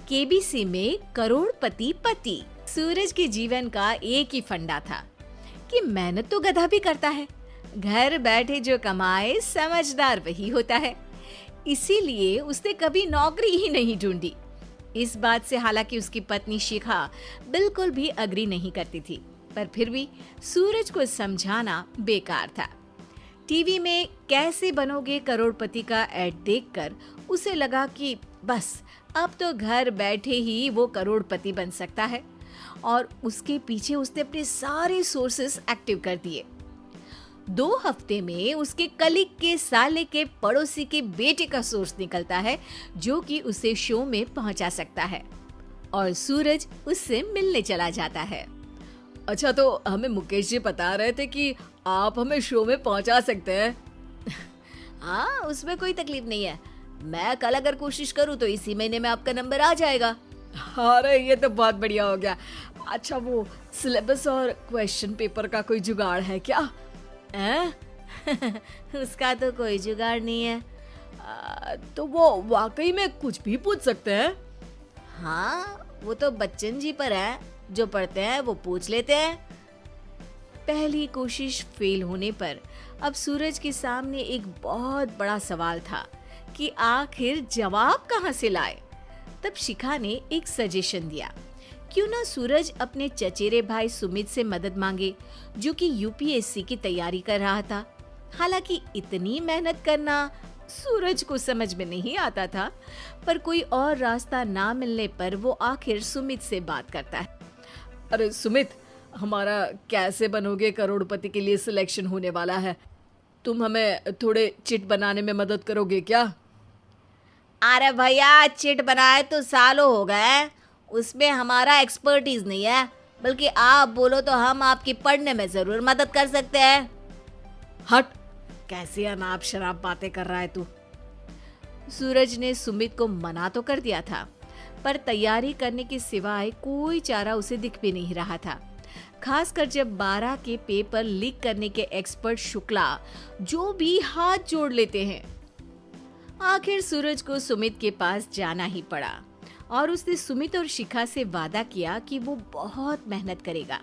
KBC में करोड़पति पति। सूरज के जीवन का एक ही फंडा था कि मेहनत तो गधा भी करता है, घर बैठे जो कमाए समझदार वही होता है। इसीलिए उसने कभी नौकरी ही नहीं ढूंढी। इस बात से हालांकि उसकी पत्नी शिखा बिल्कुल भी अग्री नहीं करती थी, पर फिर भी सूरज को समझाना बेकार था। टीवी में कैसे बनोगे करोड़पति का ऐड देखकर उसे लगा कि बस अब तो घर बैठे ही वो करोड़पति बन सकता है, और उसके पीछे उसने अपने सारे सोर्सेस एक्टिव कर दिए। 2 हफ्ते में उसके कलीग के साले के पड़ोसी के बेटे का सोर्स निकलता है जो कि उसे शो में पहुंचा सकता है, और सूरज उससे मिलने चला जाता है। अच्छा, तो हमें मुकेश जी बता रहे थे कि आप हमें शो में पहुंचा सकते हैं। हाँ, उसमें कोई तकलीफ नहीं है। मैं कल अगर कोशिश करूँ तो इसी महीने में आपका नंबर आ जाएगा। अरे ये तो बहुत बढ़िया हो गया। अच्छा, वो सिलेबस और क्वेश्चन पेपर का कोई जुगाड़ है क्या? उसका तो कोई जुगाड़ नहीं है। तो वो वाकई में कुछ भी पूछ सकते हैं? हाँ, वो तो बच्चन जी पर है, जो पढ़ते हैं वो पूछ लेते हैं। पहली कोशिश फेल होने पर अब सूरज के सामने एक बहुत बड़ा सवाल था कि आखिर जवाब कहाँ से लाए। तब शिखा ने एक सजेशन दिया, क्यों ना सूरज अपने चचेरे भाई सुमित से मदद मांगे, जो कि यूपीएससी की तैयारी कर रहा था। हालांकि इतनी मेहनत करना सूरज को समझ में नहीं आता था, पर कोई और रास्ता ना मिलने पर वो आखिर सुमित से बात करता है। अरे सुमित, हमारा कैसे बनोगे करोड़पति के लिए सिलेक्शन होने वाला है। तुम हमें थोड़े चिट बनाने में मदद करोगे क्या? अरे भैया, चिट बनाए तो सालों हो गए, उसमें हमारा एक्सपर्टीज नहीं है, बल्कि आप बोलो तो हम आपकी पढ़ने में जरूर मदद कर सकते हैं। हट, कैसी अनाप शराब बातें कर रहा है तू। सूरज ने सुमित को मना तो कर दिया था, पर तैयारी करने के सिवाय कोई चारा उसे दिख भी नहीं रहा था। खासकर जब 12 के पेपर लीक करने के एक्सपर्ट शुक्ला जो भी हाथ जोड़ लेते हैं। आखिर सूरज को सुमित के पास जाना ही पड़ा, और उसने सुमित और शिखा से वादा किया कि वो बहुत मेहनत करेगा।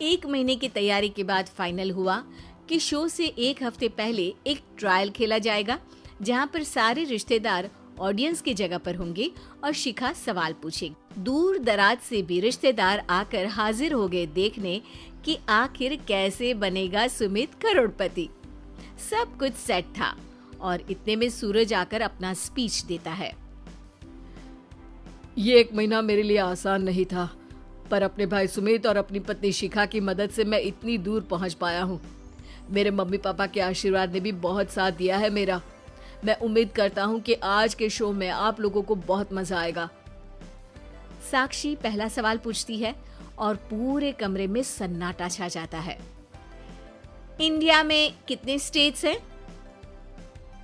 1 महीने की तैयारी के बाद फाइनल हुआ कि शो से 1 हफ्ते पहले एक ट्रायल खेला जाएगा, जहां पर सारे रिश्तेदार ऑडियंस की जगह पर होंगे और शिखा सवाल पूछेगी। दूर दराज से भी रिश्तेदार आकर हाजिर हो गए देखने कि आखिर कैसे बनेगा सुमित करोड़पति। सब कुछ सेट था, और इतने में सूरज आकर अपना स्पीच देता है। ये 1 महीना मेरे लिए आसान नहीं था, पर अपने भाई सुमित और अपनी पत्नी शिखा की मदद से मैं इतनी दूर पहुंच पाया हूँ। मेरे मम्मी पापा के आशीर्वाद ने भी बहुत साथ दिया है मेरा। मैं उम्मीद करता हूँ कि आज के शो में आप लोगों को बहुत मजा आएगा। साक्षी पहला सवाल पूछती है और पूरे कमरे में सन्नाटा छा जाता है। इंडिया में कितने स्टेट्स हैं?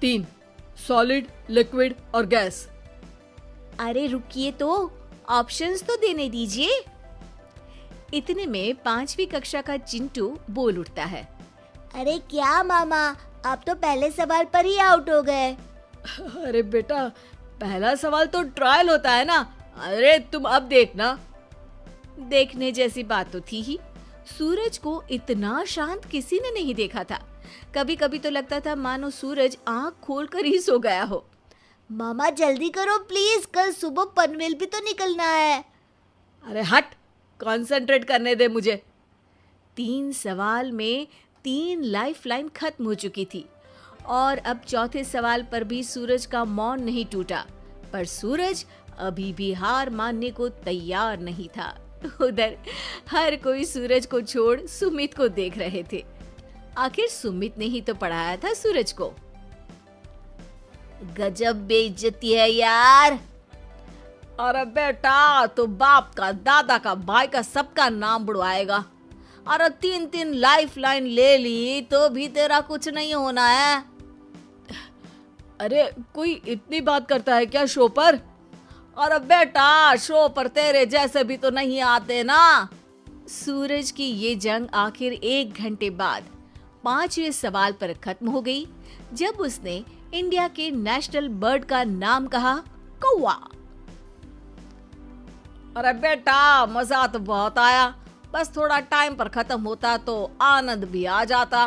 3, सॉलिड, लिक्विड और गैस। अरे रुकिए, तो ऑप्शंस तो देने दीजिए। इतने में 5वीं कक्षा का चिंटू बोल उठता है। अरे क्या मामा, आप तो पहले सवाल पर ही आउट हो गए। अरे बेटा, पहला सवाल तो ट्रायल होता है ना। अरे तुम अब देखना। देखने जैसी बात तो थी ही। सूरज को इतना शांत किसी ने नहीं देखा था। कभी कभी तो लगता था मानो सूरज आंख खोलकर ही सो गया हो। मामा जल्दी करो प्लीज, कल सुबह पनवेल भी तो निकलना है। अरे हट, कंसंट्रेट करने दे मुझे। 3 सवाल में 3 लाइफलाइन खत्म हो चुकी थी, और अब चौथे सवाल पर भी सूरज का मौन नहीं टूटा। पर सूरज अभी भी हार मानने को तैयार नहीं था। उधर हर कोई सूरज को छोड़ सुमित को देख रहे थे। आखिर सुमित ने ही तो पढ़ाया था सूरज को। गजब बेइज्जती है यार। अरे बेटा, तो बाप का, दादा का, भाई का, सबका नाम बुड़वाएगा। अरे 3 लाइफलाइन ले ली तो भी तेरा कुछ नहीं होना है। अरे कोई इतनी बात करता है क्या शो पर? अरे बेटा, शो पर तेरे जैसे भी तो नहीं आते ना। सूरज की ये जंग आखिर 1 घंटे बाद 5वें सवाल पर खत्म हो गई, जब उसने इंडिया के नेशनल बर्ड का नाम कहा, कौवा। अरे बेटा, मजा तो बहुत आया, बस थोड़ा टाइम पर खत्म होता तो आनंद भी आ जाता।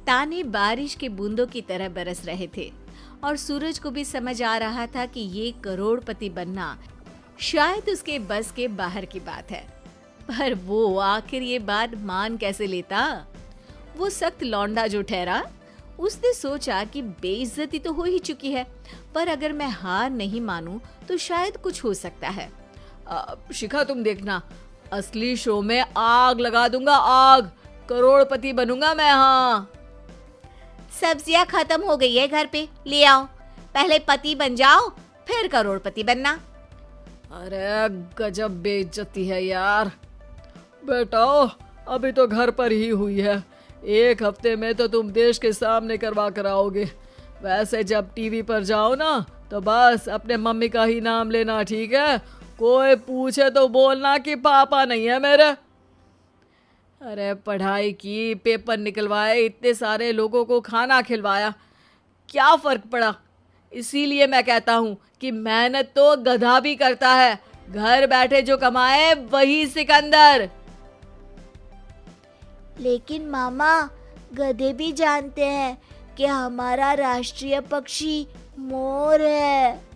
ताने बारिश के बूंदों की तरह बरस रहे थे और सूरज को भी समझ आ रहा था कि ये करोड़पति बनना शायद उसके बस के बाहर की बात है। पर वो आखिर ये बात मान कैसे लेता? वो सख्त लौंडा जो ठहरा, उसने सोचा कि बेइज्जती तो हो ही चुकी है, पर अगर मैं हार नहीं मानूं तो शायद कुछ हो सकता है। शिखा, तुम देखना, असली शो में आग लगा दूंगा, आग, करोड़पति बनूंगा मैं। हाँ, सब्जियां खत्म हो गई है घर पे, ले आओ। पहले पति बन जाओ, फिर करोड़पति बनना। अरे गजब बेइज्जती है यार। बेटा, अभी तो घर पर ही हुई है, 1 हफ्ते में तो तुम देश के सामने करवा कर आओगे। वैसे जब टीवी पर जाओ ना तो बस अपने मम्मी का ही नाम लेना, ठीक है? कोई पूछे तो बोलना कि पापा नहीं है मेरे। अरे पढ़ाई की, पेपर निकलवाए, इतने सारे लोगों को खाना खिलवाया, क्या फर्क पड़ा? इसीलिए मैं कहता हूँ कि मेहनत तो गधा भी करता है, घर बैठे जो कमाए वही सिकंदर। लेकिन मामा, गधे भी जानते हैं कि हमारा राष्ट्रीय पक्षी मोर है।